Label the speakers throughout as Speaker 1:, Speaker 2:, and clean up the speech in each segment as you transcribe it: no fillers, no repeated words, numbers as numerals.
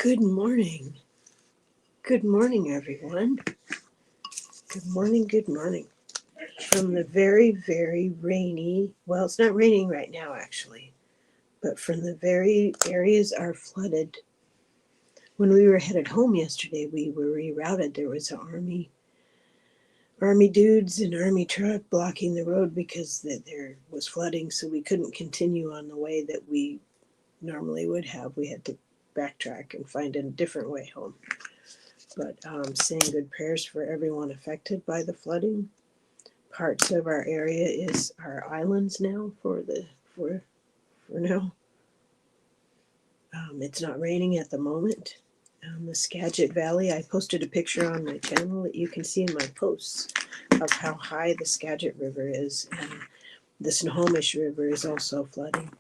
Speaker 1: Good morning. Good morning, everyone. Good morning. Good morning. From the very, very rainy, well, it's not raining right now, actually, but from the very areas are flooded. When we were headed home yesterday, we were rerouted. There was an army dudes and army truck blocking the road because there was flooding, so we couldn't continue on the way that we normally would have. We had to backtrack and find a different way home. But saying good prayers for everyone affected by the flooding. Parts of our area is our islands now for now. It's not raining at the moment. The Skagit Valley, I posted a picture on my channel that you can see in my posts of how high the Skagit River is, and the Snohomish River is also flooding.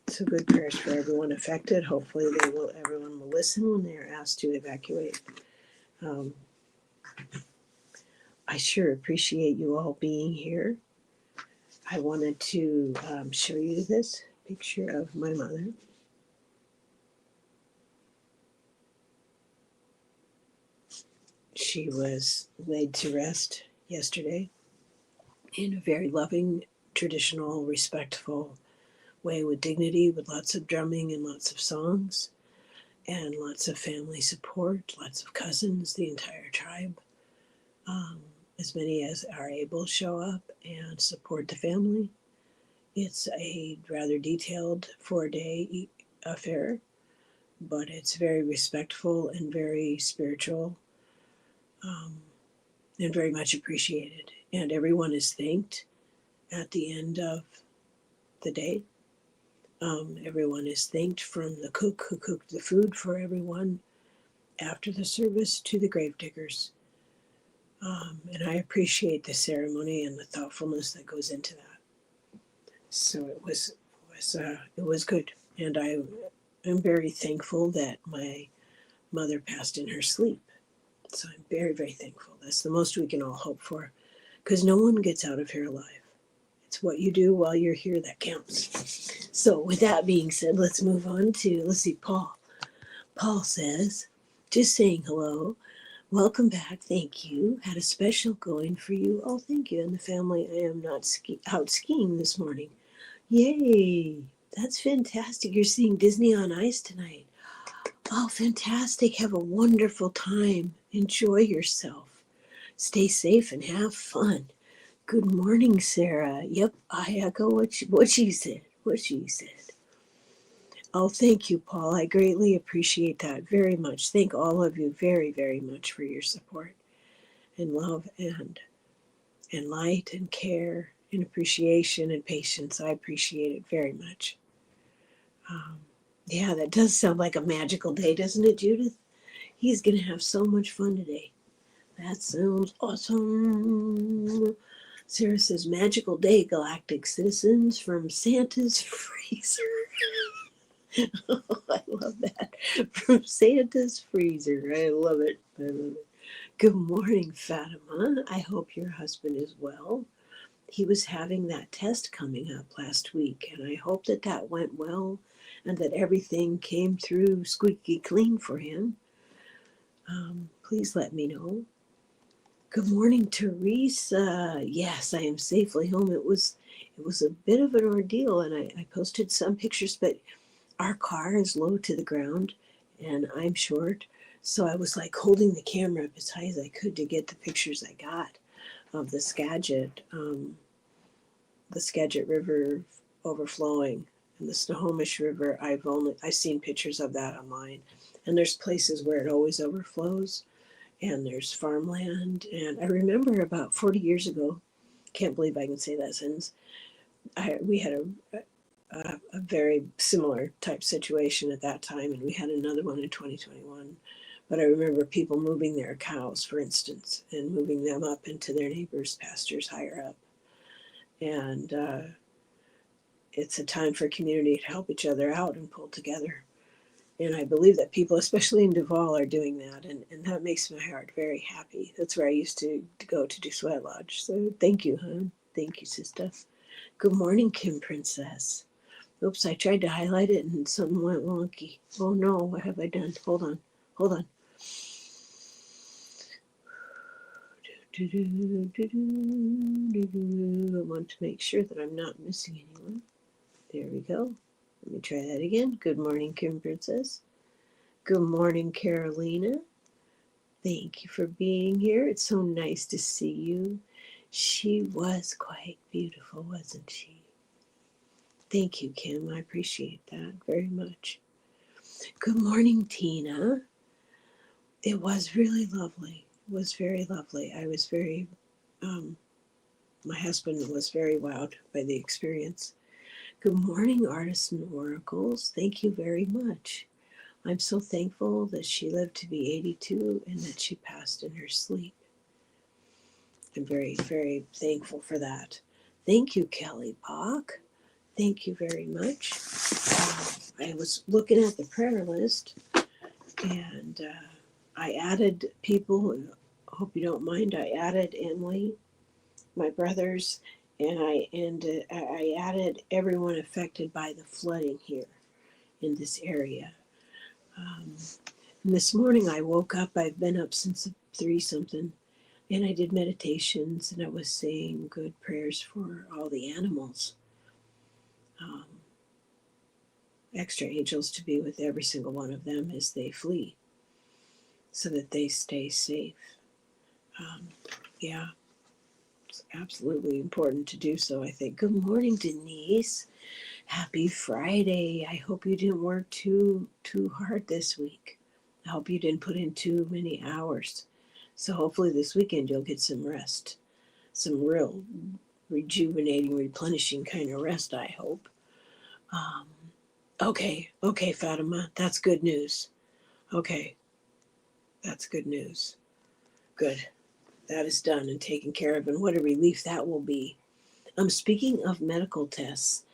Speaker 1: So good prayers for everyone affected. Hopefully everyone will listen when they are asked to evacuate. I sure appreciate you all being here. I wanted to show you this picture of my mother. She was laid to rest yesterday in a very loving, traditional, respectful way with dignity, with lots of drumming and lots of songs and lots of family support, lots of cousins, the entire tribe. As many as are able show up and support the family. It's a rather detailed 4-day affair, but it's very respectful and very spiritual, and very much appreciated. And everyone is thanked at the end of the day. Everyone is thanked, from the cook who cooked the food for everyone after the service to the gravediggers. And I appreciate the ceremony and the thoughtfulness that goes into that. So it was good, and I am very thankful that my mother passed in her sleep. So I'm very, very thankful. That's the most we can all hope for, because no one gets out of here alive. It's what you do while you're here that counts. So with that being said, let's move on to, let's see, Paul. Paul says, just saying hello. Welcome back. Thank you. Had a special going for you. Oh, thank you. And the family. I am not out skiing this morning. Yay. That's fantastic. You're seeing Disney on Ice tonight. Oh, fantastic. Have a wonderful time. Enjoy yourself. Stay safe and have fun. Good morning, Sarah. Yep, I echo what she said. What she said. Oh, thank you, Paul. I greatly appreciate that very much. Thank all of you very, very much for your support and love and light and care and appreciation and patience. I appreciate it very much. Yeah, that does sound like a magical day, doesn't it, Judith? He's going to have so much fun today. That sounds awesome. Sarah says, magical day, galactic citizens, from Santa's freezer. Oh, I love that. From Santa's freezer. I love it. I love it. Good morning, Fatima. I hope your husband is well. He was having that test coming up last week, and I hope that went well and that everything came through squeaky clean for him. Please let me know. Good morning, Teresa. Yes, I am safely home. It was a bit of an ordeal, and I posted some pictures, but our car is low to the ground and I'm short. So I was like holding the camera up as high as I could to get the pictures I got of the Skagit River overflowing, and the Snohomish River. I've seen pictures of that online, and there's places where it always overflows, and there's farmland. And I remember about 40 years ago, can't believe I can say that sentence, we had a very similar type situation at that time, and we had another one in 2021. But I remember people moving their cows, for instance, and moving them up into their neighbors' pastures higher up. And it's a time for community to help each other out and pull together. And I believe that people, especially in Duval, are doing that, and that makes my heart very happy. That's where I used to go to do Sweat Lodge. So thank you, hon. Thank you, sister. Good morning, Kim Princess. Oops, I tried to highlight it and something went wonky. Oh no, what have I done? Hold on. Hold on. I want to make sure that I'm not missing anyone. There we go. Let me try that again. Good morning, Kim Princess. Good morning, Carolina. Thank you for being here. It's so nice to see you. She was quite beautiful, wasn't she? Thank you, Kim. I appreciate that very much. Good morning, Tina. It was really lovely. It was very lovely. I was very, my husband was very wowed by the experience. Good morning, Artists and Oracles. Thank you very much. I'm so thankful that she lived to be 82 and that she passed in her sleep. I'm very, very thankful for that. Thank you, Kelly Bach. Thank you very much. I was looking at the prayer list and I added people. Hope you don't mind. I added Emily, my brothers, and I added everyone affected by the flooding here in this area. And this morning I woke up. I've been up since 3 something, and I did meditations and I was saying good prayers for all the animals. Extra angels to be with every single one of them as they flee, so that they stay safe. Yeah, it's absolutely important to do so, I think. Good morning, Denise. Happy Friday. I hope you didn't work too hard this week. I hope you didn't put in too many hours. So hopefully this weekend you'll get some rest, some real rejuvenating, replenishing kind of rest, I hope. Okay, Fatima, that's good news. Okay, that's good news. Good. That is done and taken care of, and what a relief that will be. Speaking of medical tests,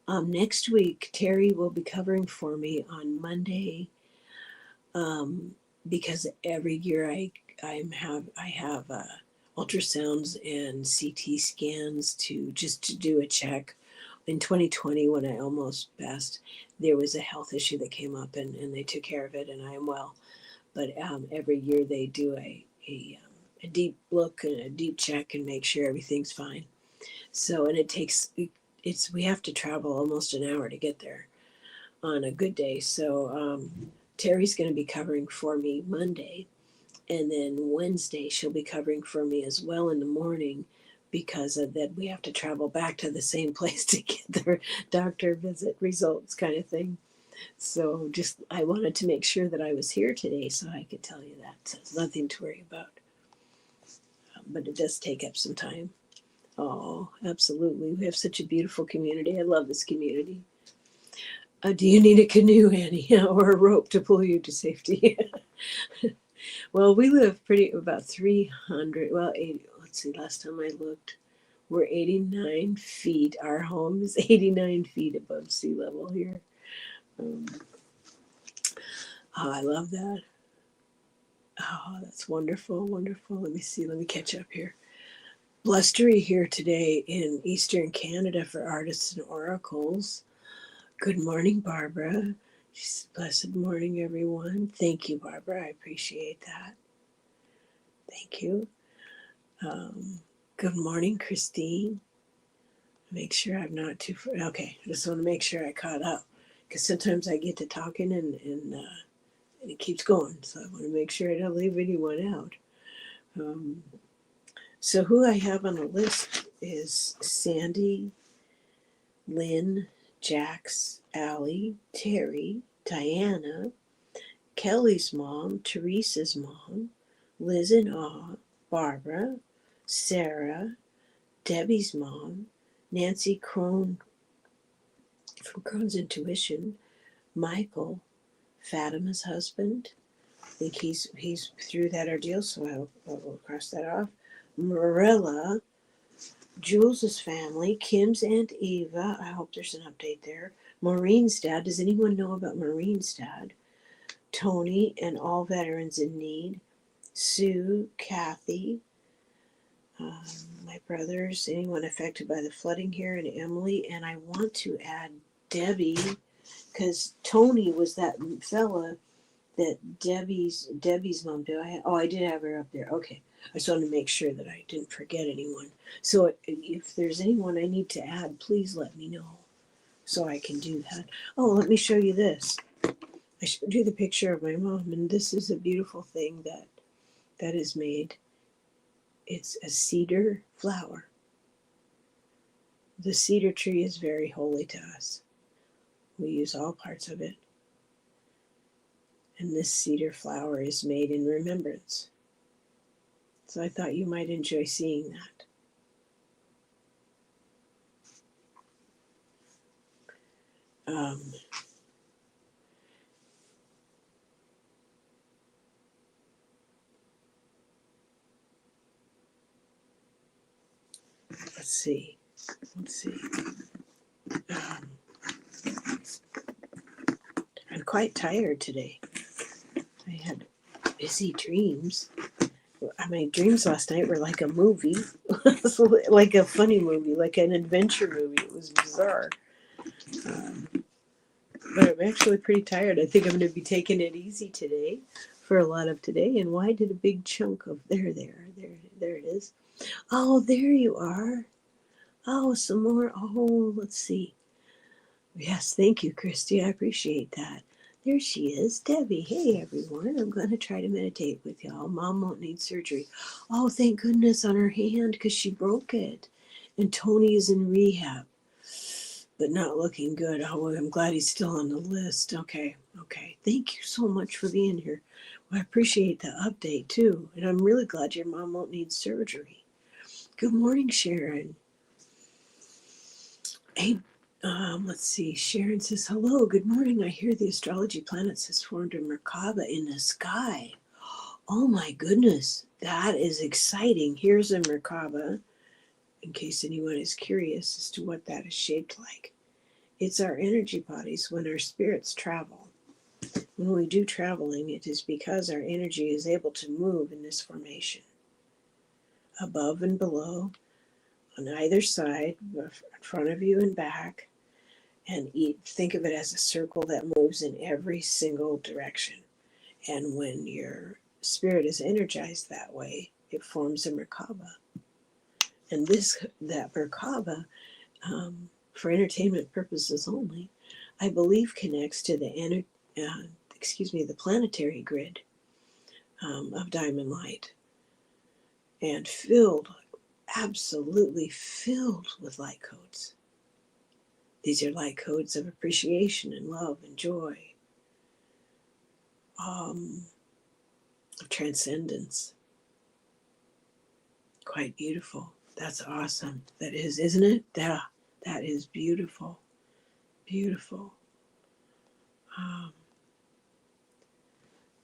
Speaker 1: next week Teri will be covering for me on Monday, because every year I have ultrasounds and CT scans to do a check. In 2020, when I almost passed, there was a health issue that came up, and they took care of it, and I am well. But every year they do a deep look and a deep check and make sure everything's fine. So, and we have to travel almost an hour to get there on a good day. So Teri's going to be covering for me Monday, and then Wednesday she'll be covering for me as well in the morning, because of that we have to travel back to the same place to get the doctor visit results kind of thing. So just I wanted to make sure that I was here today so I could tell you that. So it's nothing to worry about. But it does take up some time. Oh, absolutely. We have such a beautiful community. I love this community. Do you need a canoe, Annie, or a rope to pull you to safety? Well, we live about 300, 80, let's see, last time I looked, we're 89 feet. Our home is 89 feet above sea level here. I love that. Oh, that's wonderful, wonderful. Let me see, let me catch up here. Blustery here today in Eastern Canada for Artists and Oracles. Good morning, Barbara. Blessed morning, everyone. Thank you, Barbara. I appreciate that. Thank you. Good morning, Christine. Make sure I'm not too far. Okay, I just want to make sure I caught up, because sometimes I get to talking and it keeps going. So I want to make sure I don't leave anyone out. So who I have on the list is Sandy, Lynn, Jax, Allie, Teri, Diana, Kelly's mom, Teresa's mom, Liz and Awe, Barbara, Sarah, Debbie's mom, Nancy Crone from Crone's Intuition, Michael, Fatima's husband. I think he's through that ordeal, so I will cross that off. Marilla, Jules's family, Kim's Aunt Eva. I hope there's an update there. Maureen's dad. Does anyone know about Maureen's dad? Tony and all veterans in need. Sue, Kathy, my brothers, anyone affected by the flooding here, and Emily. And I want to add Debbie, because Tony was that fella that Debbie's mom. Do I? I did have her up there. Okay, I just wanted to make sure that I didn't forget anyone. So if there's anyone I need to add, please let me know so I can do that. Oh, let me show you this. I showed you the picture of my mom, and this is a beautiful thing that is made. It's a cedar flower. The cedar tree is very holy to us. We use all parts of it. And this cedar flower is made in remembrance. So I thought you might enjoy seeing that. Let's see. I'm quite tired today. I had busy dreams. My dreams last night were like a movie, like a funny movie, like an adventure movie. It was bizarre. But I'm actually pretty tired. I think I'm going to be taking it easy today for a lot of today. And why did a big chunk of there it is. Oh, there you are. Oh, some more. Oh, let's see. Yes, thank you, Christy. I appreciate that. There she is, Debbie. Hey, everyone. I'm going to try to meditate with y'all. Mom won't need surgery. Oh, thank goodness on her hand because she broke it. And Tony is in rehab, but not looking good. Oh, I'm glad he's still on the list. Okay. Thank you so much for being here. Well, I appreciate the update, too. And I'm really glad your mom won't need surgery. Good morning, Sharon. Hey, let's see. Sharon says, hello, good morning. I hear the astrology planets has formed a Merkaba in the sky. Oh my goodness, that is exciting. Here's a Merkaba, in case anyone is curious as to what that is shaped like. It's our energy bodies when our spirits travel. When we do traveling, it is because our energy is able to move in this formation. Above and below, on either side, in front of you and back, and think of it as a circle that moves in every single direction. And when your spirit is energized that way, it forms a Merkaba. And that Merkaba, for entertainment purposes only, I believe connects to the planetary grid of diamond light, and absolutely filled with light codes. These are light codes of appreciation and love and joy, of transcendence. Quite beautiful. That's awesome. That is, isn't it? That is beautiful. Beautiful.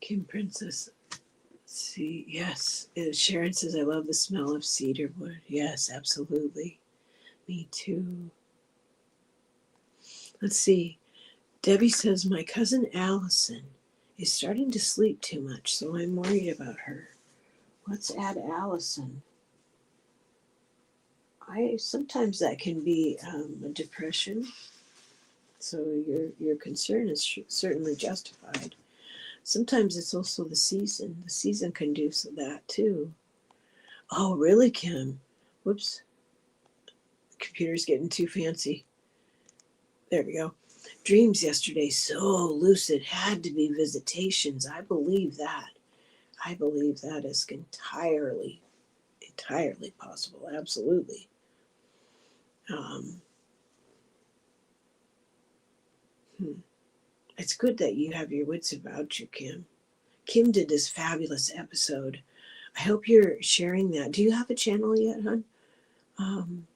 Speaker 1: Kim Princess. Let's see. Yes. Sharon says, I love the smell of cedar wood. Yes, absolutely. Me too. Let's see. Debbie says, my cousin Allison is starting to sleep too much, so I'm worried about her. Let's add Allison. Sometimes that can be a depression, so your concern is certainly justified. Sometimes it's also the season. The season can do that too. Oh, really, Kim? Whoops. The computer's getting too fancy. There we go. Dreams yesterday, so lucid, had to be visitations. I believe that. Is entirely possible. Absolutely. It's good that you have your wits about you, Kim. Kim did this fabulous episode. I hope you're sharing that. Do you have a channel yet, hon?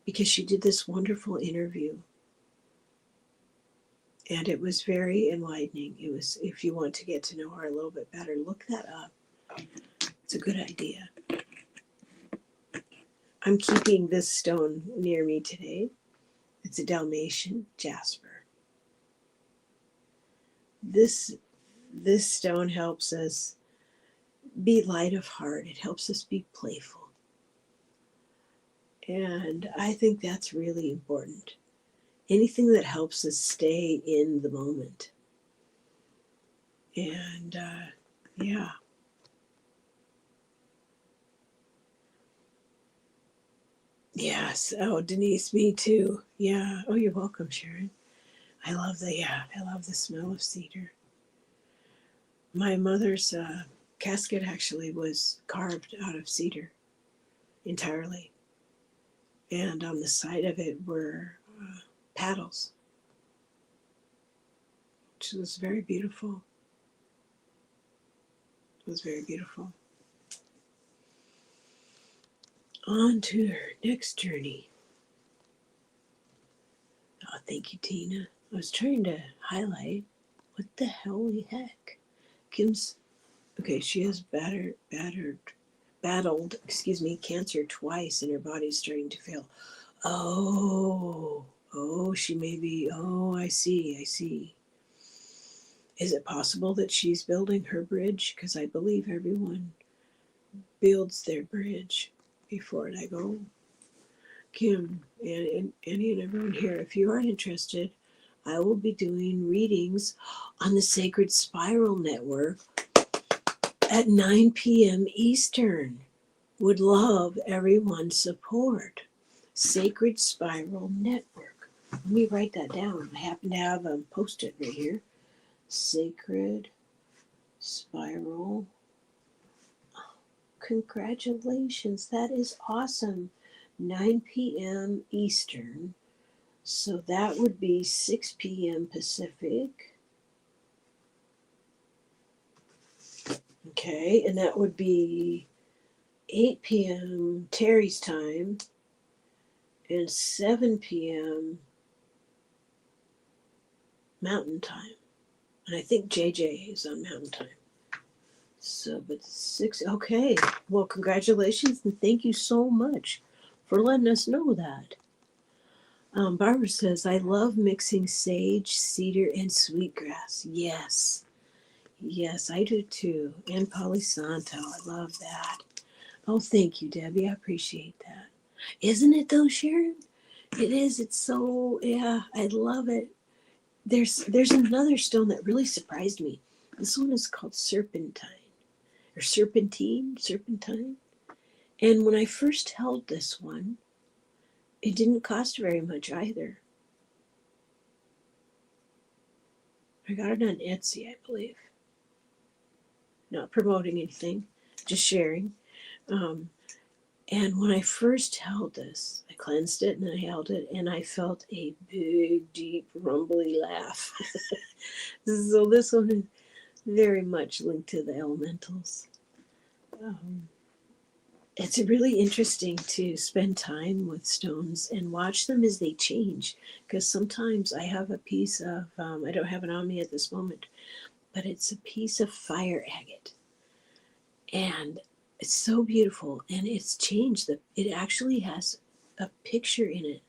Speaker 1: Because she did this wonderful interview. And it was very enlightening. It was, if you want to get to know her a little bit better, look that up. It's a good idea. I'm keeping this stone near me today. It's a Dalmatian jasper. This stone helps us be light of heart. It helps us be playful. And I think that's really important. anything that helps us stay in the moment. And yeah. Yes. Oh, Denise, me too. Yeah. Oh, you're welcome, Sharon. I love the smell of cedar. My mother's casket actually was carved out of cedar entirely. And on the side of it were paddles, which was very beautiful. It was very beautiful. On to her next journey. Oh, thank you, Tina. I was trying to highlight what the holy heck. Kim's okay. She has battled, cancer twice, and her body's starting to fail. Oh, she may be. Oh, I see. Is it possible that she's building her bridge? Because I believe everyone builds their bridge before they go. Kim and Annie and everyone here, if you are interested, I will be doing readings on the Sacred Spiral Network at 9 p.m. Eastern. Would love everyone's support. Sacred Spiral Network. Let me write that down. I happen to have a post-it right here. Sacred Spiral. Congratulations. That is awesome. 9 p.m. Eastern. So that would be 6 p.m. Pacific. Okay, and that would be 8 p.m. Teri's time and 7 p.m. Mountain time. And I think JJ is on Mountain time. So, but 6, okay. Well, congratulations and thank you so much for letting us know that. Barbara says, I love mixing sage, cedar, and sweetgrass. Yes, I do too. And Palo Santo, I love that. Oh, thank you, Debbie. I appreciate that. Isn't it though, Sharon? It is. It's so, yeah, I love it. There's another stone that really surprised me. This one is called serpentine. Or serpentine. And when I first held this one, it didn't cost very much either. I got it on Etsy, I believe. Not promoting anything, just sharing. And when I first held this, I cleansed it and I held it, and I felt a big, deep, rumbly laugh. So this one is very much linked to the elementals. It's really interesting to spend time with stones and watch them as they change, because sometimes I have a piece of, I don't have it on me at this moment, but it's a piece of fire agate. And it's so beautiful, and it's changed. It actually has a picture in it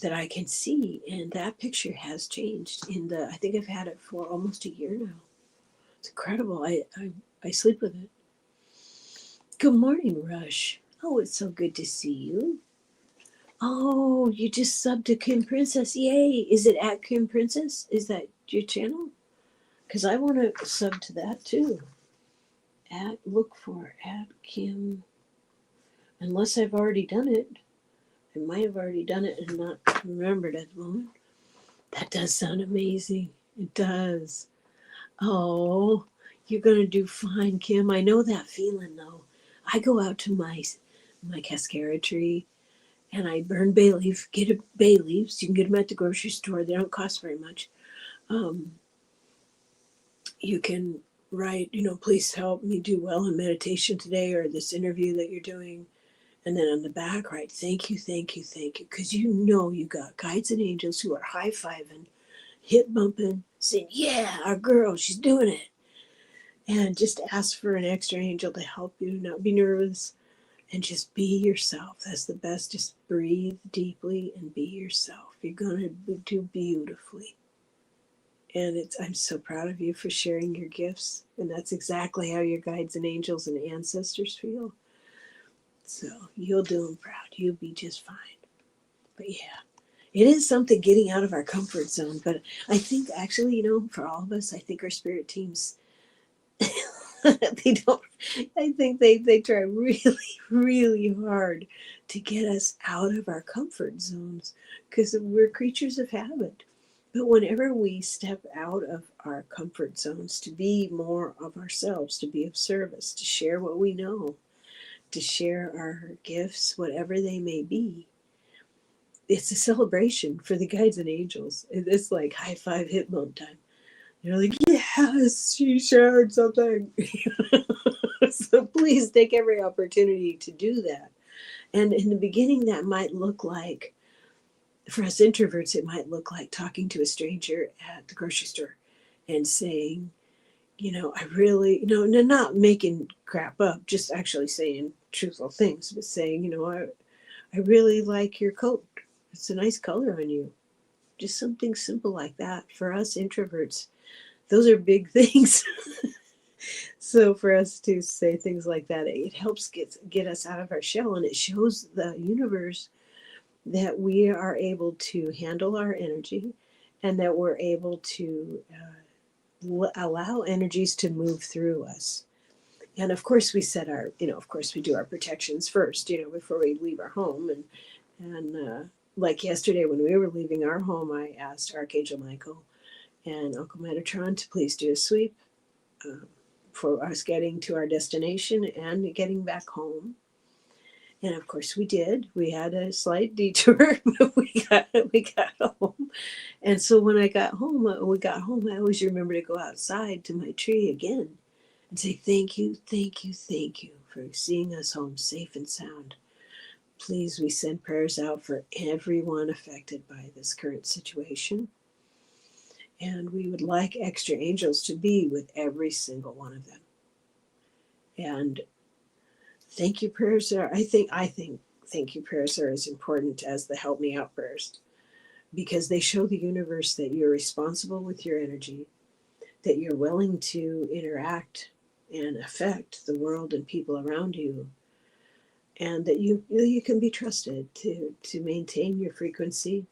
Speaker 1: that I can see, and that picture has changed. I think I've had it for almost a year now. It's incredible. I sleep with it. Good morning, Rush. Oh, it's so good to see you. Oh, you just subbed to Kim Princess. Yay. Is it at Kim Princess? Is that your channel? Because I want to sub to that too. Look for at Kim. Unless I've already done it. I might have already done it and not remembered at the moment. That does sound amazing. It does. Oh, you're going to do fine, Kim. I know that feeling though. I go out to my cascara tree and I burn bay leaf, get bay leaves. You can get them at the grocery store. They don't cost very much. You can write, please help me do well in meditation today, or this interview that you're doing. And then on the back, write, thank you. Because you got guides and angels who are high-fiving, hip bumping, saying, yeah, our girl, she's doing it. And just ask for an extra angel to help you not be nervous and just be yourself. That's the best. Just breathe deeply and be yourself. You're going to do beautifully. And I'm so proud of you for sharing your gifts. And that's exactly how your guides and angels and ancestors feel. So you'll do them proud. You'll be just fine. But yeah, It is something getting out of our comfort zone. But I think actually, for all of us, I think our spirit teams, they don't, I think they try really, really hard to get us out of our comfort zones because we're creatures of habit. But whenever we step out of our comfort zones to be more of ourselves, to be of service, to share what we know, to share our gifts, whatever they may be, it's a celebration for the guides and angels. It's like high five hypno time. They're like, yes, she shared something. So please take every opportunity to do that. And in the beginning, that might look like, for us introverts, it might look like talking to a stranger at the grocery store and saying, I really, not making crap up, just actually saying truthful things, but saying, I really like your coat. It's a nice color on you. Just something simple like that. For us introverts, those are big things. So for us to say things like that, it helps get us out of our shell, and it shows the universe that we are able to handle our energy and that we're able to allow energies to move through us. And of course we set our, of course we do our protections first, before we leave our home. And like yesterday when we were leaving our home, I asked Archangel Michael and Uncle Metatron to please do a sweep for us getting to our destination and getting back home. And of course we did. We had a slight detour, but we got home. And so when we got home, I always remember to go outside to my tree again and say, thank you, thank you, thank you for seeing us home safe and sound. Please, we send prayers out for everyone affected by this current situation. And we would like extra angels to be with every single one of them. And thank you prayers are, I think thank you prayers are as important as the help me out prayers, because they show the universe that you're responsible with your energy, that you're willing to interact and affect the world and people around you, and that you can be trusted to maintain your frequency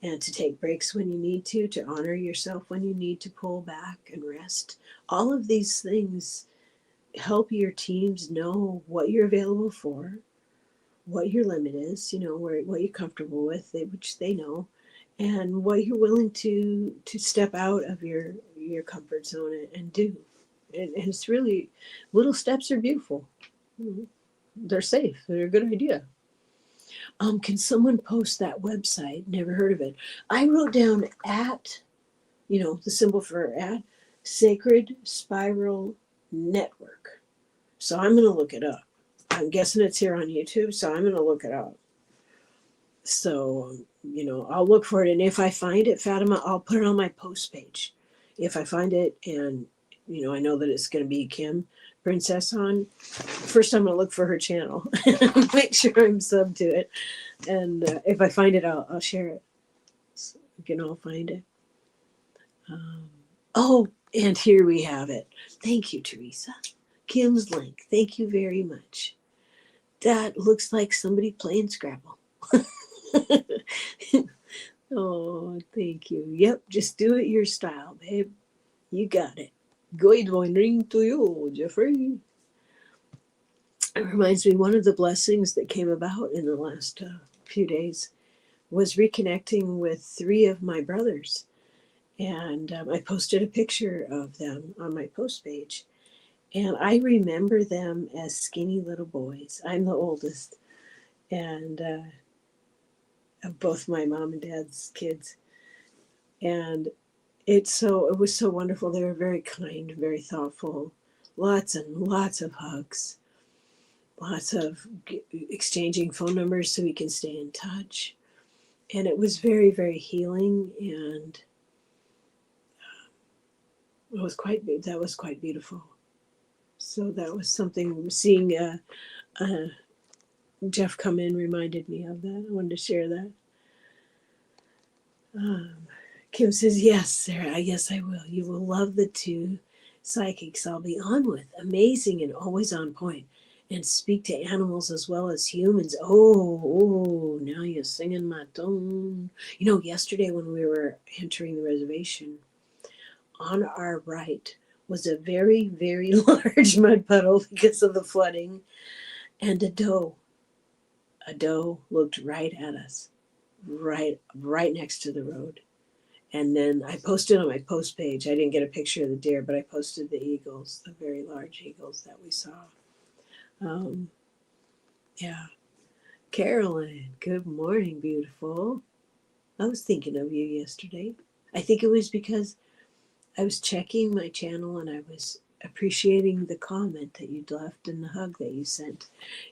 Speaker 1: and to take breaks when you need to honor yourself when you need to pull back and rest. All of these things help your teams know what you're available for, what your limit is, what you're comfortable with, which they know, and what you're willing to step out of your comfort zone and do. And it's really, little steps are beautiful. They're safe. They're a good idea. Can someone post that website? Never heard of it. I wrote down at, the symbol for at, Sacred Spiral Network. So I'm going to look it up. I'm guessing it's here on YouTube, so I'm going to look it up. So, I'll look for it. And if I find it, Fatima, I'll put it on my post page. If I find it and, I know that it's going to be Kim Princess on, first I'm going to look for her channel. Make sure I'm sub to it. And if I find it, I'll share it. So we can all find it. And here we have it. Thank you, Teresa. Kim's link. Thank you very much. That looks like somebody playing Scrabble. Oh, thank you. Yep, just do it your style, babe. You got it. Good morning to you, Jeffrey. It reminds me, one of the blessings that came about in the last few days was reconnecting with 3 of my brothers. And I posted a picture of them on my post page. And I remember them as skinny little boys. I'm the oldest. And of both my mom and dad's kids. And it was so wonderful. They were very kind, very thoughtful, lots and lots of hugs, lots of exchanging phone numbers so we can stay in touch. And it was very, very healing, and that was quite beautiful. So that was something, seeing Jeff come in reminded me of that. I wanted to share that. Kim says, yes, Sarah, yes, I will. You will love the 2 psychics I'll be on with. Amazing and always on point. and speak to animals as well as humans. Oh, now you're singing my tone. Yesterday when we were entering the reservation, on our right was a very, very large mud puddle because of the flooding, and a doe. A doe looked right at us, right next to the road. And then I posted on my post page. I didn't get a picture of the deer, but I posted the eagles, the very large eagles that we saw. Um, yeah. Carolyn, good morning, beautiful. I was thinking of you yesterday. I think it was because I was checking my channel and I was appreciating the comment that you'd left and the hug that you sent.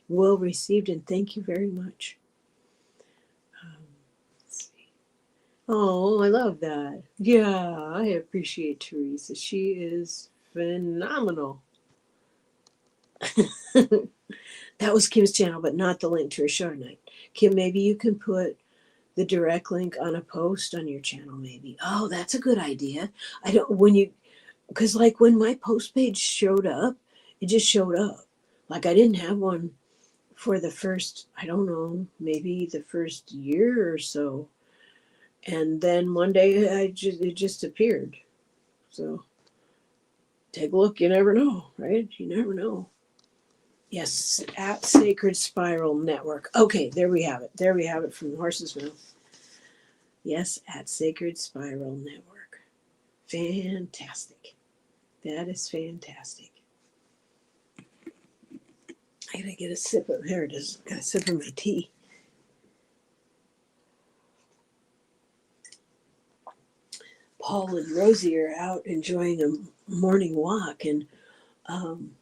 Speaker 1: Well received, and thank you very much. Let's see. Oh, I love that. Yeah, I appreciate Teresa. She is phenomenal. That was Kim's channel, but not the link to her show tonight. Kim, maybe you can put the direct link on a post on your channel, maybe. Oh, that's a good idea. I don't, because like when my post page showed up, it just showed up. Like I didn't have one for the first, I don't know, maybe the first year or so. And then one day it just appeared. So take a look. You never know, right? You never know. Yes, at Sacred Spiral Network. Okay, there we have it. There we have it from the horse's mouth. Yes, at Sacred Spiral Network. Fantastic. That is fantastic. I gotta get a sip of, here it is. Got a sip of my tea. Paul and Rosie are out enjoying a morning walk, and um,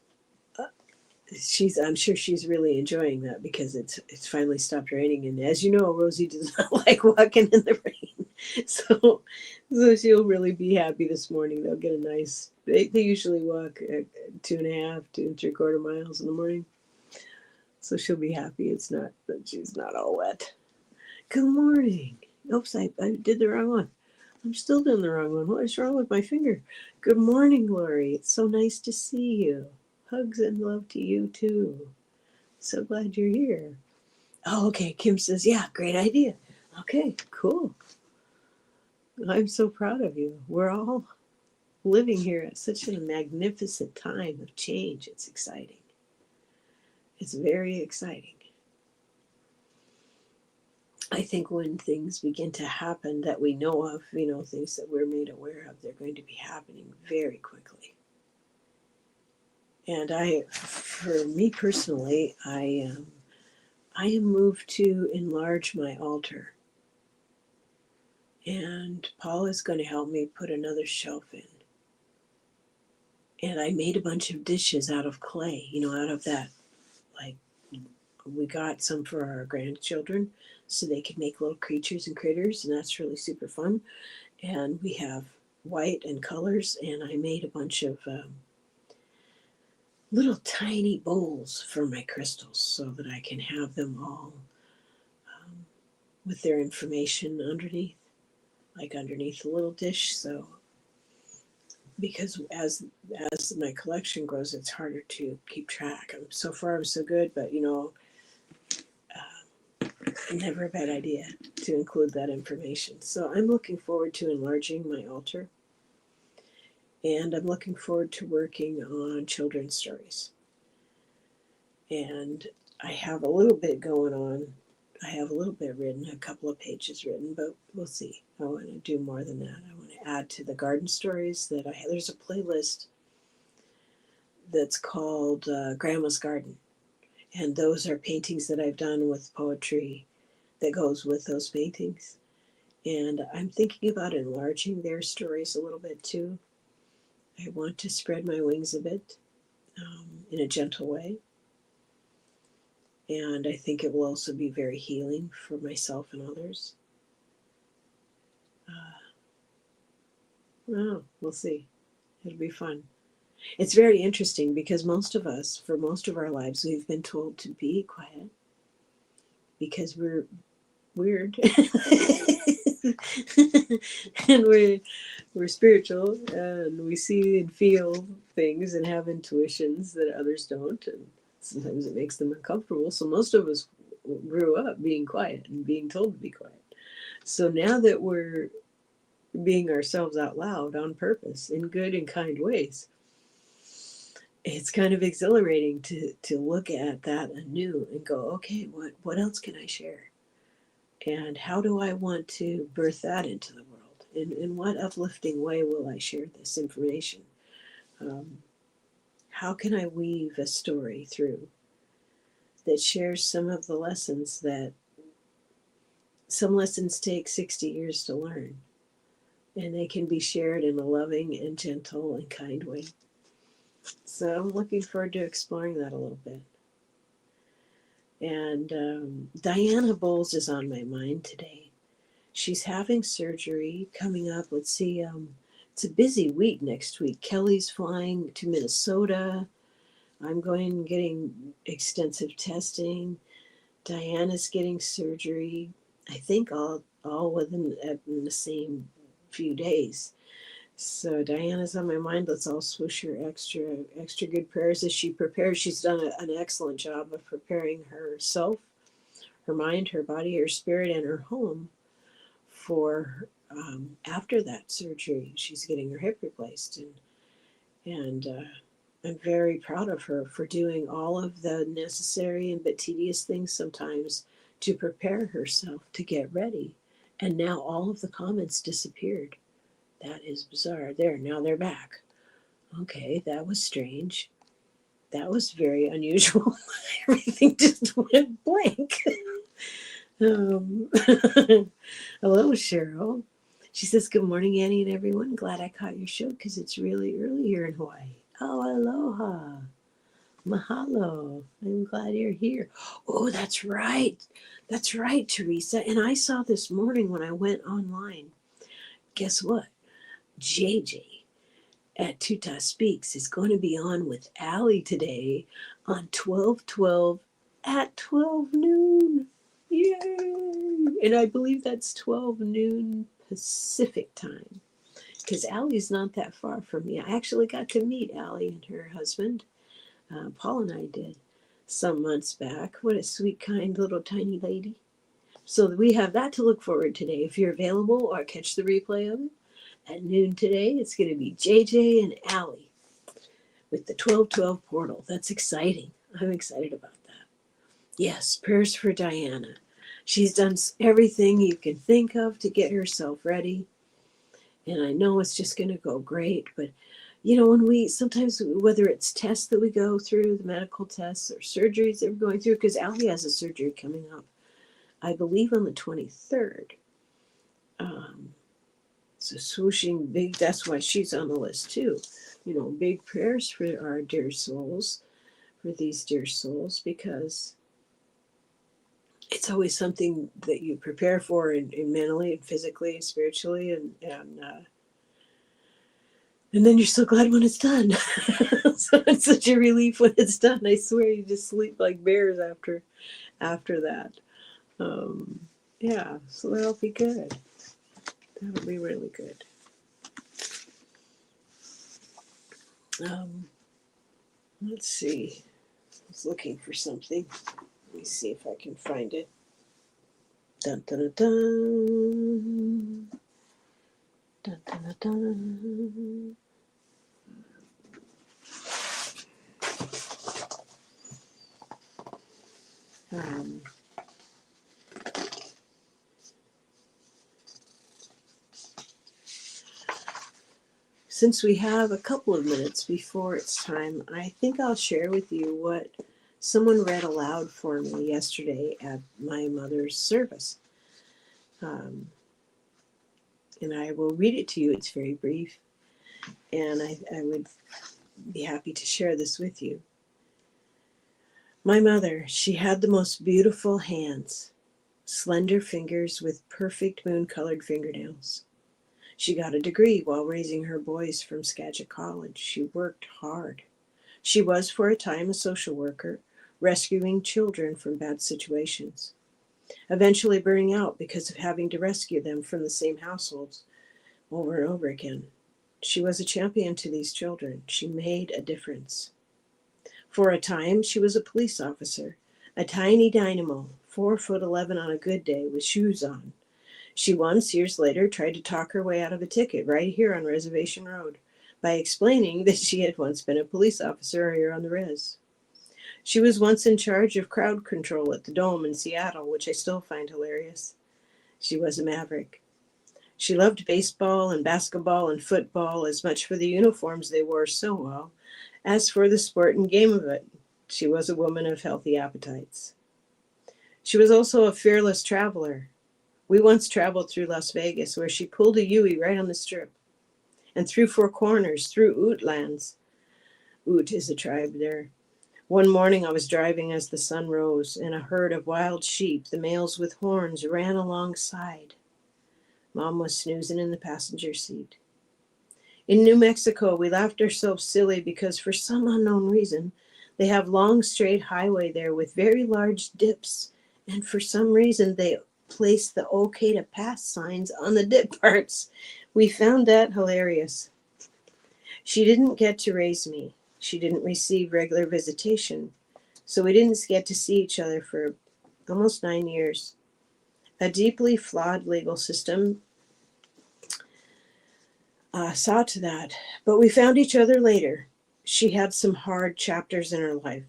Speaker 1: I'm sure she's really enjoying that because it's finally stopped raining. And as you know, Rosie does not like walking in the rain, so she'll really be happy this morning. They'll get a nice. They usually walk 2.5, 2.75 miles in the morning, so she'll be happy. It's not that she's not all wet. Good morning. Oops, I did the wrong one. I'm still doing the wrong one. What is wrong with my finger? Good morning, Lori. It's so nice to see you. Hugs and love to you too. So glad you're here. Oh, okay. Kim says, yeah, great idea. Okay, cool. I'm so proud of you. We're all living here at such a magnificent time of change. It's exciting. It's very exciting. I think when things begin to happen that we know of, things that we're made aware of, they're going to be happening very quickly. And for me personally, I am moved to enlarge my altar. And Paul is going to help me put another shelf in. And I made a bunch of dishes out of clay, out of that, like, we got some for our grandchildren so they could make little creatures and critters, and that's really super fun. And we have white and colors, and I made a bunch of little tiny bowls for my crystals so that I can have them all with their information underneath, like underneath a little dish. So because as my collection grows, it's harder to keep track. So far I'm so good, but never a bad idea to include that information. So I'm looking forward to enlarging my altar, and I'm looking forward to working on children's stories. And I have a little bit going on. I have a little bit written, a couple of pages written, but we'll see. I want to do more than that. I want to add to the garden stories that I have. There's a playlist that's called Grandma's Garden. And those are paintings that I've done with poetry that goes with those paintings. And I'm thinking about enlarging their stories a little bit too. I want to spread my wings a bit in a gentle way. And I think it will also be very healing for myself and others. Well, we'll see. It'll be fun. It's very interesting because most of us, for most of our lives, we've been told to be quiet because we're weird and we're spiritual, and we see and feel things and have intuitions that others don't. And Sometimes it makes them uncomfortable. So most of us grew up being quiet and being told to be quiet. So now that we're being ourselves out loud on purpose in good and kind ways, it's kind of exhilarating to look at that anew and go, okay, what else can I share? And how do I want to birth that into the world? In what uplifting way will I share this information? How can I weave a story through that shares some of the lessons that some lessons take 60 years to learn, and they can be shared in a loving and gentle and kind way. So I'm looking forward to exploring that a little bit. And Diana Bowles is on my mind today. She's having surgery coming up. Let's see, it's a busy week next week. Kelly's flying to Minnesota. I'm going and getting extensive testing. Diana's getting surgery. I think all within in the same few days. So Diana's on my mind. Let's all swoosh her extra good prayers as she prepares. She's done an excellent job of preparing herself, her mind, her body, her spirit, and her home for after that surgery. She's getting her hip replaced, and I'm very proud of her for doing all of the necessary and but tedious things sometimes to prepare herself to get ready. And now all of the comments disappeared. That is bizarre. Now they're back. Okay, that was strange. That was very unusual. Everything just went blank. Hello, Cheryl. She says, good morning, Annie and everyone. Glad I caught your show because it's really early here in Hawaii. Oh, aloha. Mahalo. I'm glad you're here. Oh, that's right. That's right, Teresa. And I saw this morning when I went online. Guess what? JJ at Tuta Speaks is going to be on with Allie today on 12/12 at 12 noon. Yay! And I believe that's 12 noon Pacific time because Allie's not that far from me. I actually got to meet Allie and her husband. Paul and I did some months back. What a sweet, kind little tiny lady. So we have that to look forward to today. If you're available or catch the replay of it at noon today, it's going to be JJ and Allie with the 12/12 portal. That's exciting. I'm excited about that. Yes, prayers for Diana. She's done everything you can think of to get herself ready. And I know it's just going to go great. But, you know, when we sometimes, whether it's tests that we go through, the medical tests or surgeries that we're going through, because Allie has a surgery coming up, I believe on the 23rd. So swooshing big, that's why she's on the list too. You know, big prayers for our dear souls, for these dear souls, because it's always something that you prepare for in mentally and physically and spiritually, and then you're so glad when it's done. So it's such a relief when it's done. I swear you just sleep like bears after that. Yeah, so that'll be good. That'll be really good. Let's see. I was looking for something. Let me see if I can find it. Dun dun dun dun dun dun dun. Since we have a couple of minutes before it's time, I think I'll share with you what someone read aloud for me yesterday at my mother's service. And I will read it to you. It's very brief. And I would be happy to share this with you. My mother, she had the most beautiful hands, slender fingers with perfect moon-colored fingernails. She got a degree while raising her boys from Skagit College. She worked hard. She was, for a time, a social worker, rescuing children from bad situations, eventually burning out because of having to rescue them from the same households over and over again. She was a champion to these children. She made a difference. For a time, she was a police officer, a tiny dynamo, 4'11" on a good day, with shoes on. She once, years later, tried to talk her way out of a ticket right here on Reservation Road by explaining that she had once been a police officer here on the res. She was once in charge of crowd control at the Dome in Seattle, which I still find hilarious. She was a maverick. She loved baseball and basketball and football as much for the uniforms they wore so well as for the sport and game of it. She was a woman of healthy appetites. She was also a fearless traveler. We once traveled through Las Vegas, where she pulled a Yui right on the strip, and through Four Corners, through Ute lands. Ute is a tribe there. One morning I was driving as the sun rose, and a herd of wild sheep, the males with horns, ran alongside. Mom was snoozing in the passenger seat. In New Mexico, we laughed ourselves silly because for some unknown reason, they have long straight highway there with very large dips, and for some reason they place the okay to pass signs on the dip parts. We found that hilarious. She didn't get to raise me. She didn't receive regular visitation, so we didn't get to see each other for almost 9 years. A deeply flawed legal system saw to that, but we found each other later. She had some hard chapters in her life.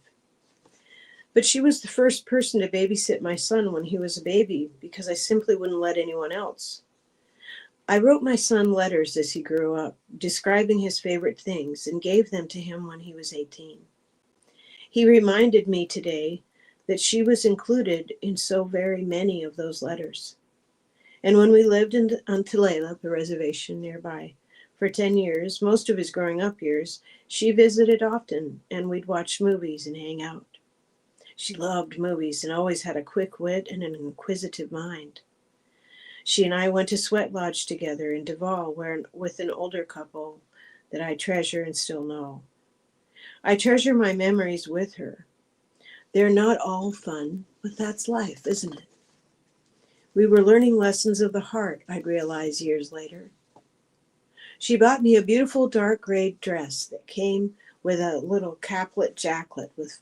Speaker 1: But she was the first person to babysit my son when he was a baby because I simply wouldn't let anyone else. I wrote my son letters as he grew up, describing his favorite things, and gave them to him when he was 18. He reminded me today that she was included in so very many of those letters. And when we lived on Tulalip, a reservation nearby, for 10 years, most of his growing up years, she visited often, and we'd watch movies and hang out. She loved movies and always had a quick wit and an inquisitive mind. She and I went to Sweat Lodge together in Duval, with an older couple that I treasure and still know. I treasure my memories with her. They're not all fun, but that's life, isn't it? We were learning lessons of the heart, I'd realize years later. She bought me a beautiful dark gray dress that came with a little caplet jacket with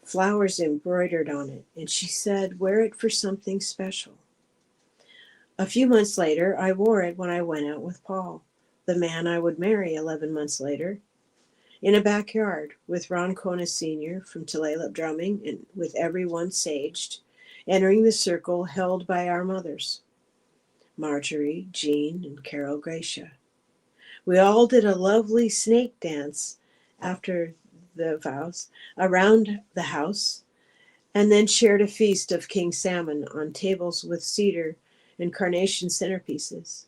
Speaker 1: flowers embroidered on it, and she said, wear it for something special. A few months later, I wore it when I went out with Paul, the man I would marry 11 months later, in a backyard with Ron Kona Sr. from Tulalip drumming and with everyone saged, entering the circle held by our mothers, Marjorie, Jean, and Carol Gracia. We all did a lovely snake dance after the vows around the house, and then shared a feast of king salmon on tables with cedar and carnation centerpieces.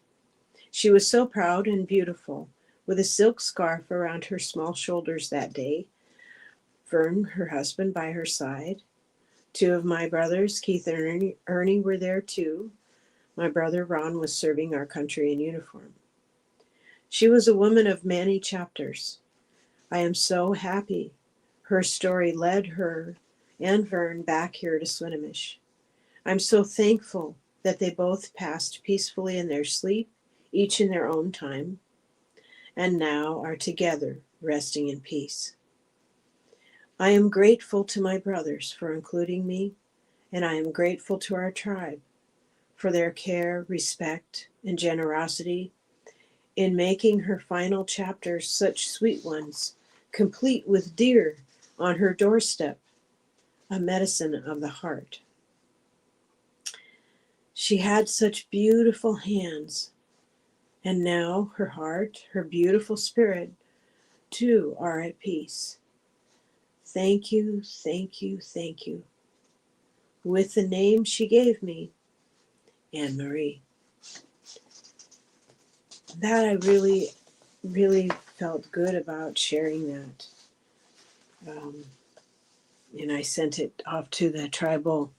Speaker 1: She was so proud and beautiful, with a silk scarf around her small shoulders that day, Vern, her husband, by her side. 2 of my brothers, Keith and Ernie, were there too. My brother Ron was serving our country in uniform. She was a woman of many chapters. I am so happy her story led her and Vern back here to Swinomish. I'm so thankful that they both passed peacefully in their sleep, each in their own time, and now are together, resting in peace. I am grateful to my brothers for including me, and I am grateful to our tribe for their care, respect, and generosity in making her final chapters such sweet ones, complete with deer on her doorstep, a medicine of the heart. She had such beautiful hands, and now her heart, her beautiful spirit, too, are at peace. Thank you, thank you, thank you. With the name she gave me, Anne Marie. That I really, really felt good about sharing that. And I sent it off to the tribal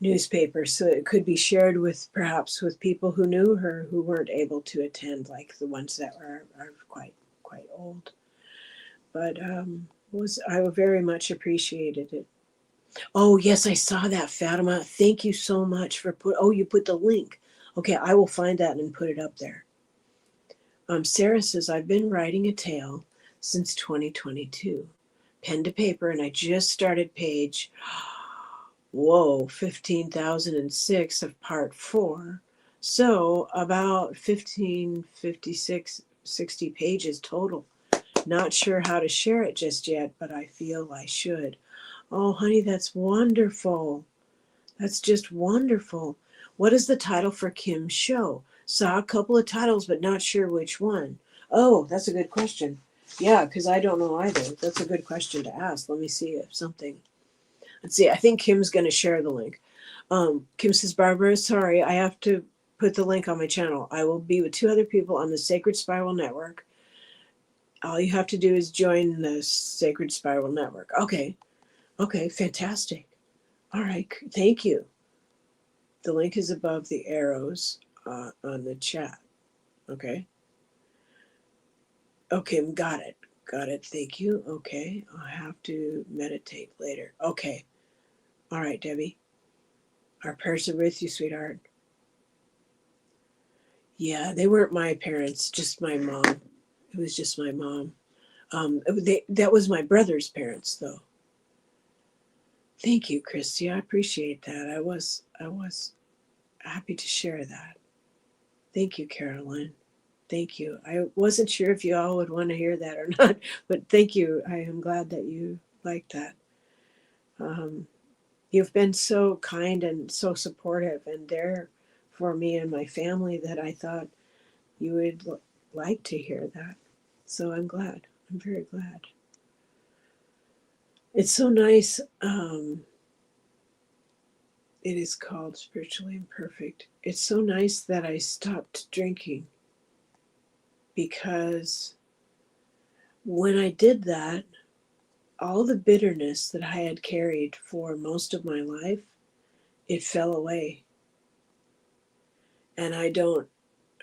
Speaker 1: newspaper so it could be shared with perhaps with people who knew her who weren't able to attend, like the ones that are quite old. But I very much appreciated it. Oh yes, I saw that, Fatima. Thank you so much for you put the link. Okay, I will find that and put it up there. Sarah says, I've been writing a tale since 2022. pen to paper, and I just started page, whoa, 15,006 of part 4. So about 60 pages total. Not sure how to share it just yet, but I feel I should. Oh, honey, that's wonderful. That's just wonderful. What is the title for Kim's show? Saw a couple of titles, but not sure which one. Oh, that's a good question. Yeah, because I don't know either. That's a good question to ask. Let me see if something. Let's see. I think Kim's going to share the link. Kim says, Barbara, sorry, I have to put the link on my channel. I will be with 2 other people on the Sacred Spiral Network. All you have to do is join the Sacred Spiral Network. Okay. Okay, fantastic. All right, thank you. The link is above the arrows on the chat. Okay. Okay, got it. Got it. Thank you. Okay, I'll have to meditate later. Okay. All right, Debbie. Our prayers are with you, sweetheart. Yeah, they weren't my parents, just my mom. It was just my mom. That was my brother's parents, though. Thank you, Christy. I appreciate that. I was happy to share that. Thank you, Carolyn. Thank you. I wasn't sure if you all would want to hear that or not, but thank you. I am glad that you like that. You've been so kind and so supportive and there for me and my family that I thought you would like to hear that. So I'm glad. I'm very glad. It's so nice. It is called Spiritually Imperfect. It's so nice that I stopped drinking, because when I did that, all the bitterness that I had carried for most of my life, it fell away. And I don't,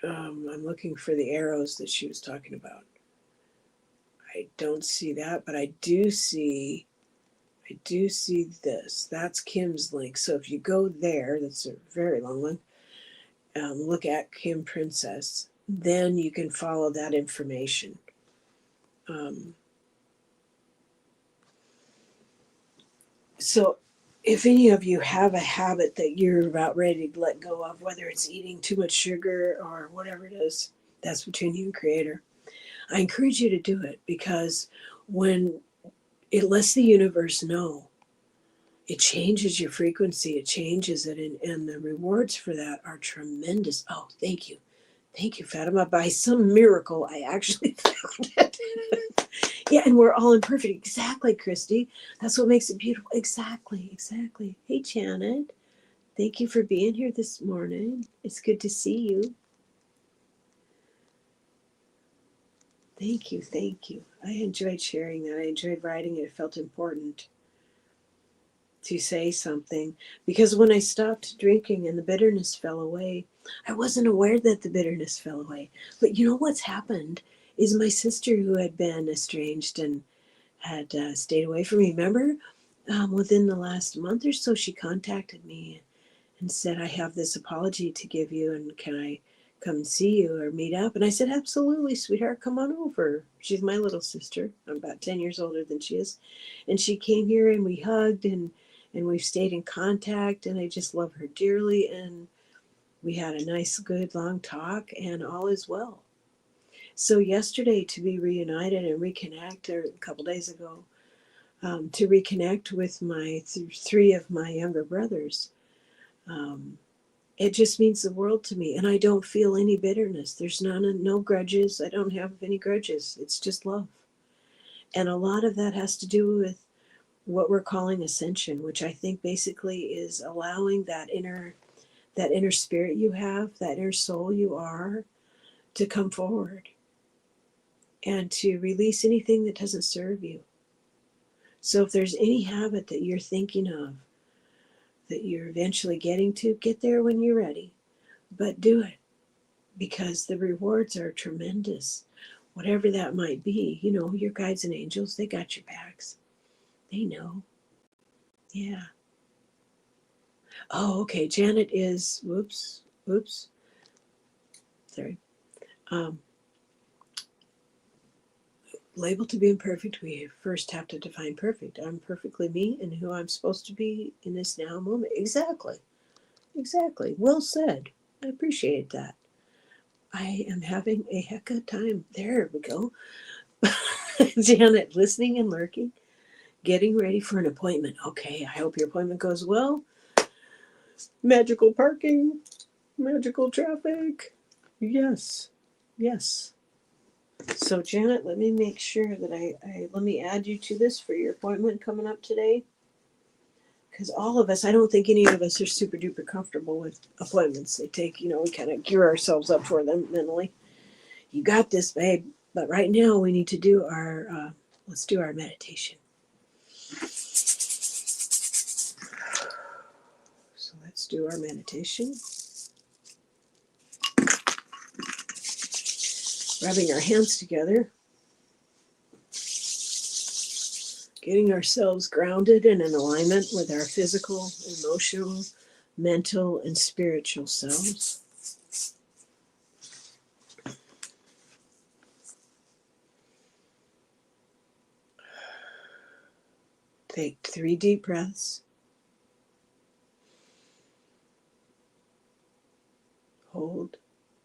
Speaker 1: I'm looking for the arrows that she was talking about. I don't see that, but I do see this. That's Kim's link. So if you go there, that's a very long one, look at Kim Princess, then you can follow that information. So if any of you have a habit that you're about ready to let go of, whether it's eating too much sugar or whatever it is, that's between you and Creator. I encourage you to do it, because when it lets the universe know, it changes your frequency, it changes it, and the rewards for that are tremendous. Oh, thank you. Thank you, Fatima. By some miracle, I actually found it. Yeah, and we're all imperfect. Exactly, Christy. That's what makes it beautiful. Exactly. Hey, Janet. Thank you for being here this morning. It's good to see you. Thank you. I enjoyed sharing that. I enjoyed writing it. It felt important to say something, because when I stopped drinking and the bitterness fell away, I wasn't aware that the bitterness fell away. But you know what's happened is my sister, who had been estranged and had stayed away from me, remember, within the last month or so, she contacted me and said, I have this apology to give you, and can I come and see you or meet up? And I said, absolutely, sweetheart, come on over. She's my little sister. I'm about 10 years older than she is. And she came here and we hugged, and we've stayed in contact, and I just love her dearly. And we had a nice, good, long talk, and all is well. So yesterday, to be reunited and reconnect, or a couple days ago, to reconnect with my 3 of my younger brothers, it just means the world to me. And I don't feel any bitterness. There's no grudges. I don't have any grudges. It's just love. And a lot of that has to do with what we're calling ascension, which I think basically is allowing that inner spirit you have, that inner soul you are, to come forward and to release anything that doesn't serve you. So if there's any habit that you're thinking of, that you're eventually getting to, get there when you're ready, but do it, because the rewards are tremendous. Whatever that might be, your guides and angels, they got your backs. They know. Yeah. Oh, okay. Janet is, whoops. Sorry. label to be imperfect, we first have to define perfect. I'm perfectly me and who I'm supposed to be in this now moment. Exactly. Exactly. Well said. I appreciate that. I am having a heck of a time. There we go. Janet, listening and lurking, getting ready for an appointment. Okay, I hope your appointment goes well. Magical parking, magical traffic. Yes, yes. So, Janet, let me make sure that I let me add you to this for your appointment coming up today. Because all of us, I don't think any of us are super duper comfortable with appointments. They take, we kind of gear ourselves up for them mentally. You got this, babe. But right now, we need to do let's do our meditation. So let's do our meditation. Rubbing our hands together. Getting ourselves grounded and in alignment with our physical, emotional, mental, and spiritual selves. Take 3 deep breaths. Hold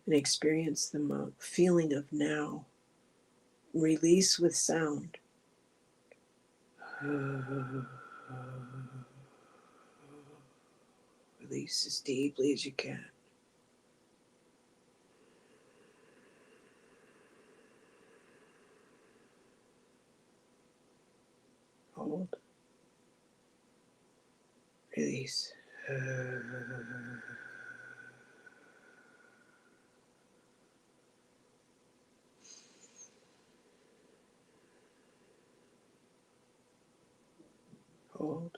Speaker 1: and experience the feeling of now. Release with sound. Release as deeply as you can. Hold. Release. Hold.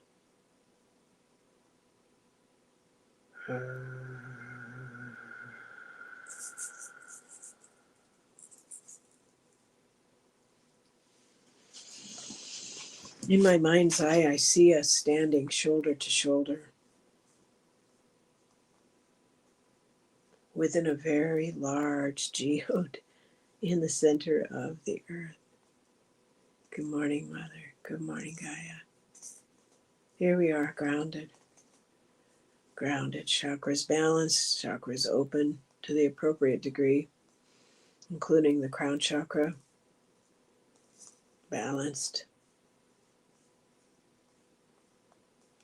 Speaker 1: In my mind's eye, I see us standing shoulder to shoulder within a very large geode in the center of the earth. Good morning, Mother. Good morning, Gaia. Here we are, grounded. Grounded. Chakras balanced, chakras open to the appropriate degree, including the crown chakra, balanced.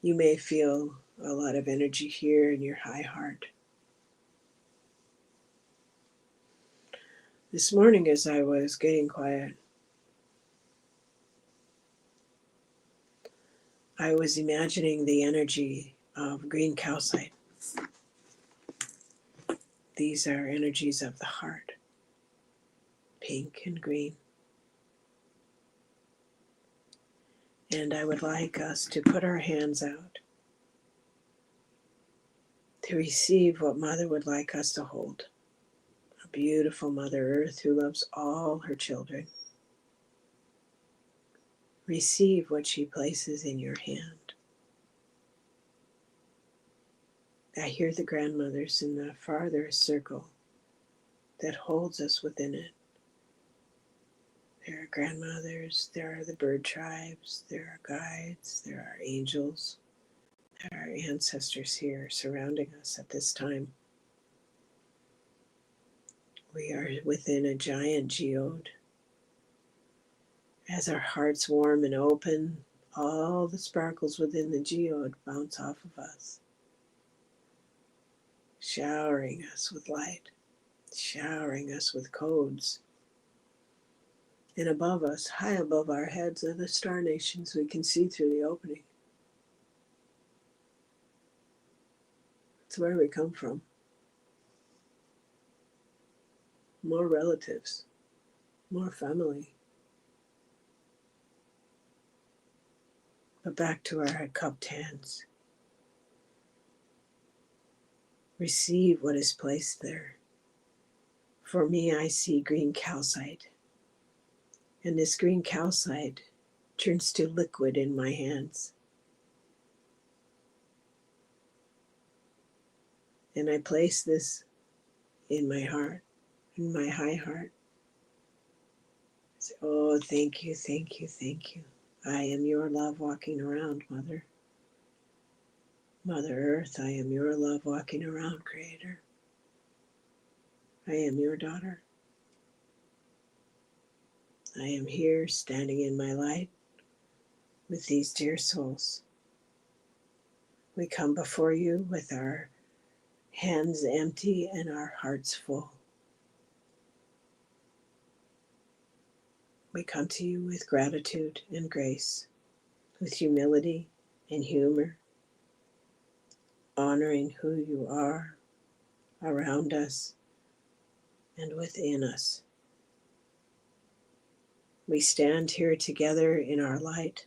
Speaker 1: You may feel a lot of energy here in your high heart. This morning, as I was getting quiet, I was imagining the energy of green calcite. These are energies of the heart, pink and green. And I would like us to put our hands out to receive what Mother would like us to hold. A beautiful Mother Earth who loves all her children. Receive what she places in your hand. I hear the grandmothers in the farther circle that holds us within it. There are grandmothers, there are the bird tribes, there are guides, there are angels, there are ancestors here surrounding us at this time. We are within a giant geode. As our hearts warm and open, all the sparkles within the geode bounce off of us, showering us with light, showering us with codes. And above us, high above our heads, are the star nations we can see through the opening. It's where we come from. More relatives, more family. But back to our cupped hands. Receive what is placed there. For me, I see green calcite. And this green calcite turns to liquid in my hands. And I place this in my heart, in my high heart. Oh, thank you, thank you, thank you. I am your love walking around, Mother. Mother Earth, I am your love walking around, Creator. I am your daughter. I am here standing in my light with these dear souls. We come before you with our hands empty and our hearts full. We come to you with gratitude and grace, with humility and humor, honoring who you are around us and within us. We stand here together in our light,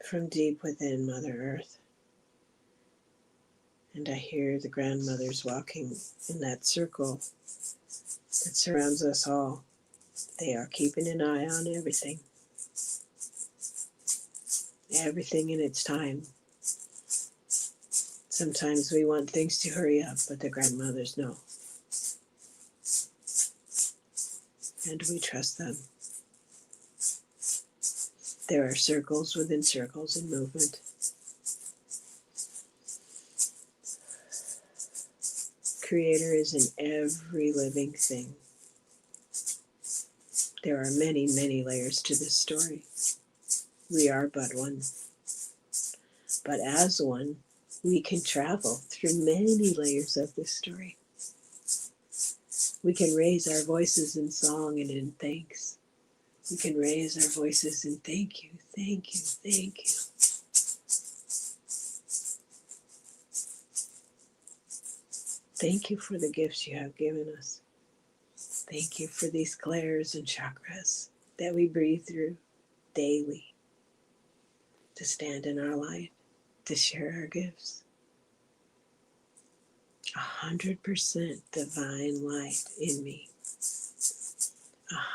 Speaker 1: from deep within Mother Earth. And I hear the grandmothers walking in that circle that surrounds us all. They are keeping an eye on everything in its time. Sometimes we want things to hurry up, but the grandmothers know. And we trust them. There are circles within circles in movement. Creator is in every living thing. There are many, many layers to this story. We are but one. But as one, we can travel through many layers of this story. We can raise our voices in song and in thanks. We can raise our voices in thank you, thank you, thank you. Thank you for the gifts you have given us. Thank you for these clairs and chakras that we breathe through daily to stand in our light, to share our gifts. 100% divine light in me.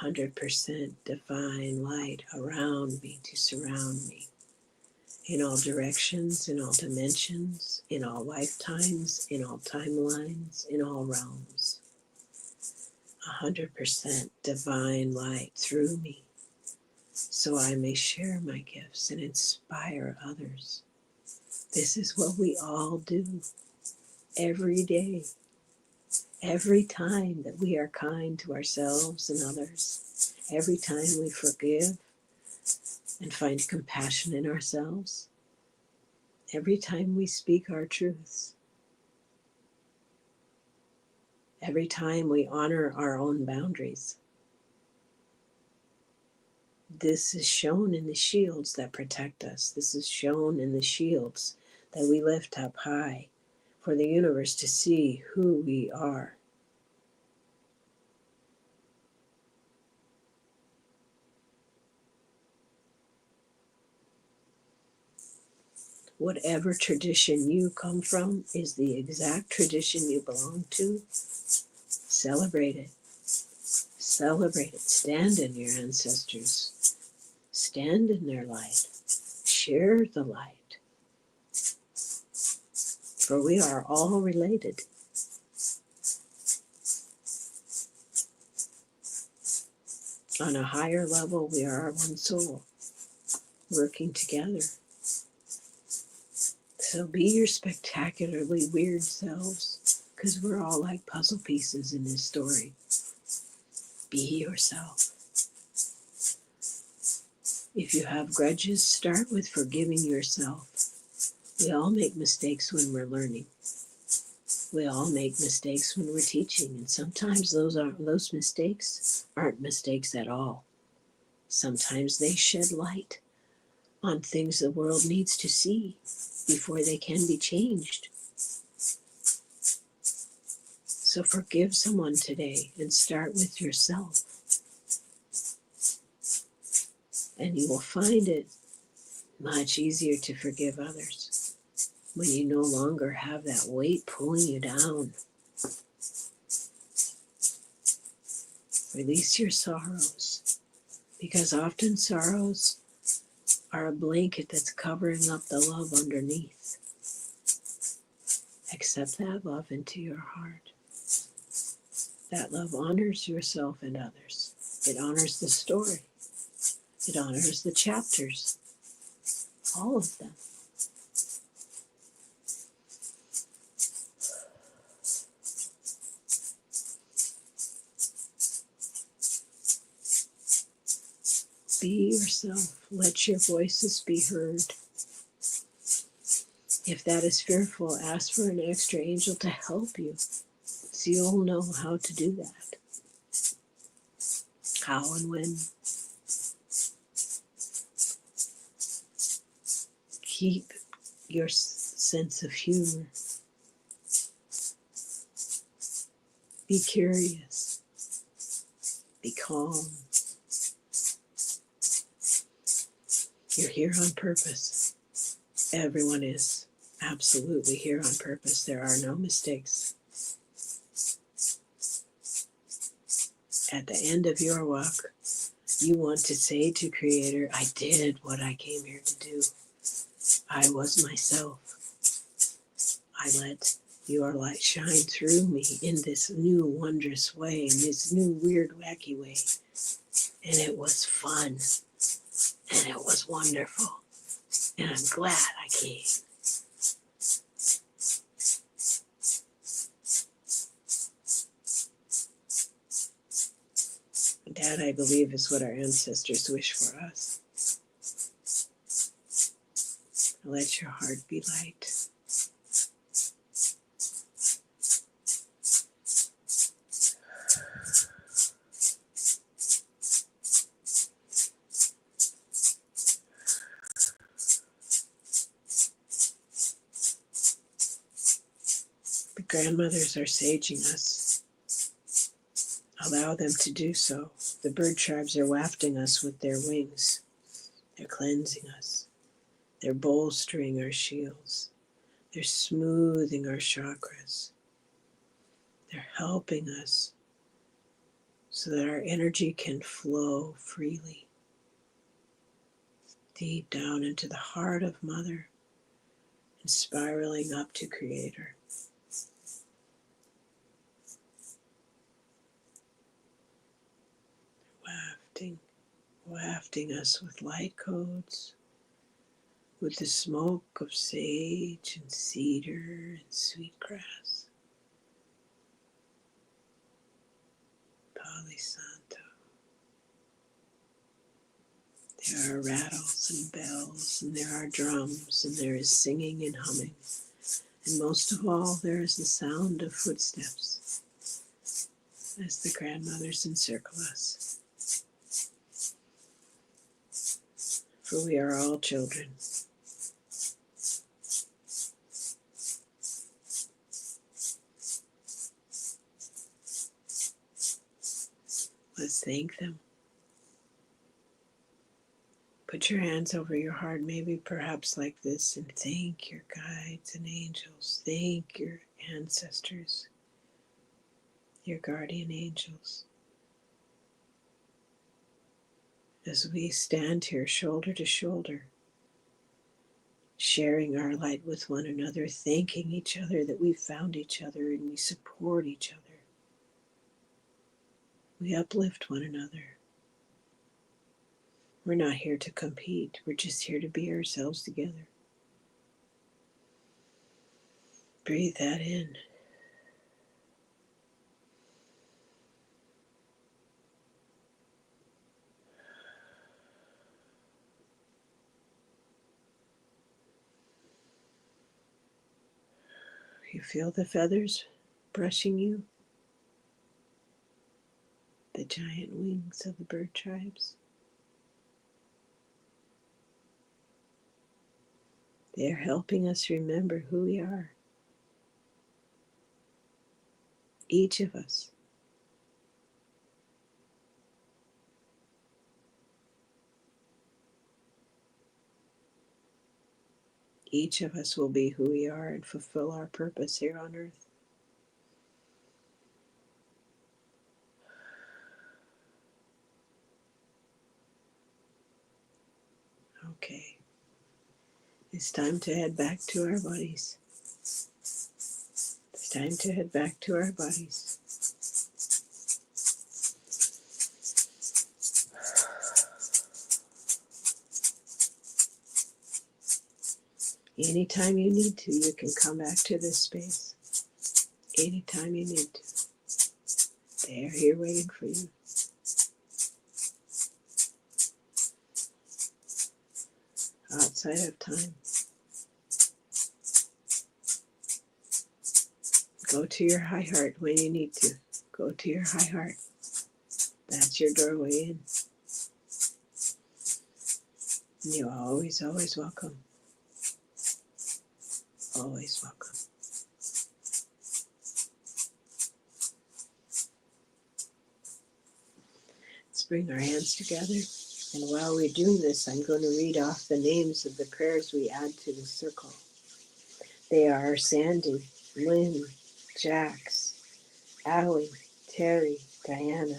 Speaker 1: 100% divine light around me to surround me. In all directions, in all dimensions, in all lifetimes, in all timelines, in all realms. 100% divine light through me, so I may share my gifts and inspire others. This is what we all do every day, every time that we are kind to ourselves and others, every time we forgive and find compassion in ourselves, every time we speak our truths, every time we honor our own boundaries. This is shown in the shields that protect us. This is shown in the shields that we lift up high for the universe to see who we are. Whatever tradition you come from is the exact tradition you belong to. Celebrate it. Celebrate it. Stand in your ancestors. Stand in their light. Share the light. For we are all related. On a higher level, we are one soul, working together. So be your spectacularly weird selves, because we're all like puzzle pieces in this story. Be yourself. If you have grudges, start with forgiving yourself. We all make mistakes when we're learning. We all make mistakes when we're teaching, and sometimes those mistakes aren't mistakes at all. Sometimes they shed light on things the world needs to see before they can be changed. So forgive someone today and start with yourself. And you will find it much easier to forgive others when you no longer have that weight pulling you down. Release your sorrows, because often sorrows are a blanket that's covering up the love underneath. Accept that love into your heart. That love honors yourself and others. It honors the story. It honors the chapters, all of them. Be yourself. Let your voices be heard. If that is fearful, ask for an extra angel to help you, so you'll know how to do that. How and when. Keep your sense of humor. Be curious. Be calm. You're here on purpose. Everyone is absolutely here on purpose. There are no mistakes. At the end of your walk, you want to say to Creator, I did what I came here to do. I was myself. I let your light shine through me in this new wondrous way, in this new weird wacky way. And it was fun. And it was wonderful. And I'm glad I came. That, I believe, is what our ancestors wish for us. Let your heart be light. The grandmothers are saging us. Allow them to do so. The bird tribes are wafting us with their wings. They're cleansing us. They're bolstering our shields. They're smoothing our chakras. They're helping us so that our energy can flow freely, deep down into the heart of Mother and spiraling up to Creator. Wafting us with light codes, with the smoke of sage and cedar and sweetgrass. Pali Santo. There are rattles and bells, and there are drums, and there is singing and humming. And most of all, there is the sound of footsteps as the grandmothers encircle us. For we are all children. Let's thank them. Put your hands over your heart, maybe perhaps like this, and thank your guides and angels. Thank your ancestors, your guardian angels. As we stand here shoulder to shoulder, sharing our light with one another, thanking each other that we found each other and we support each other. We uplift one another. We're not here to compete. We're just here to be ourselves together. Breathe that in. You feel the feathers brushing you? The giant wings of the bird tribes? They are helping us remember who we are. Each of us. Each of us will be who we are and fulfill our purpose here on earth. Okay. It's time to head back to our bodies. It's time to head back to our bodies. Anytime you need to, you can come back to this space. Anytime you need to. They're here waiting for you. Outside of time. Go to your high heart when you need to. Go to your high heart. That's your doorway in. You're always, always welcome. Always welcome. Let's bring our hands together. And while we're doing this, I'm going to read off the names of the prayers we add to the circle. They are Sandy, Lynn, Jax, Allie, Terry, Diana,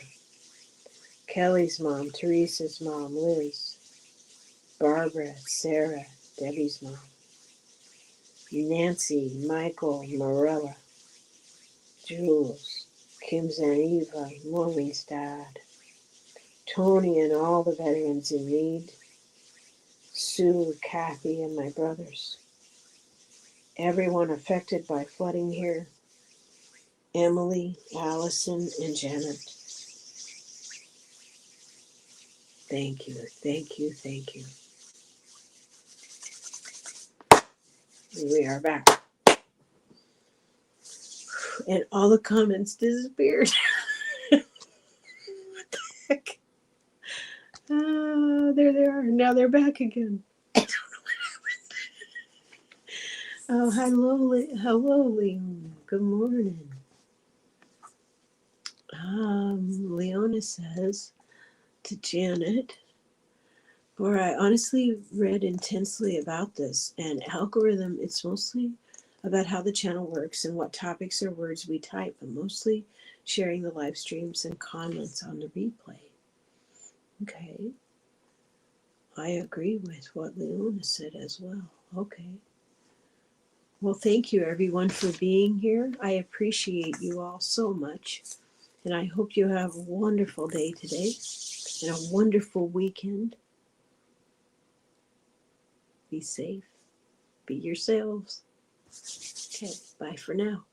Speaker 1: Kelly's mom, Teresa's mom, Liz, Barbara, Sarah, Debbie's mom, Nancy, Michael, Morella, Jules, Kim's and Eva, Maureen's dad, Tony and all the veterans in need, Sue, Kathy, and my brothers, everyone affected by flooding here, Emily, Allison, and Janet. Thank you, thank you, thank you. And we are back. And all the comments disappeared. What the heck? There they are. Now they're back again. I don't know what happened. Oh, hello, Leon. Good morning. Leona says to Janet, for I honestly read intensely about this, and algorithm, it's mostly about how the channel works and what topics or words we type, but mostly sharing the live streams and comments on the replay. Okay. I agree with what Leona said as well. Okay. Well, thank you everyone for being here. I appreciate you all so much. And I hope you have a wonderful day today and a wonderful weekend. Be safe. Be yourselves. Okay, bye for now.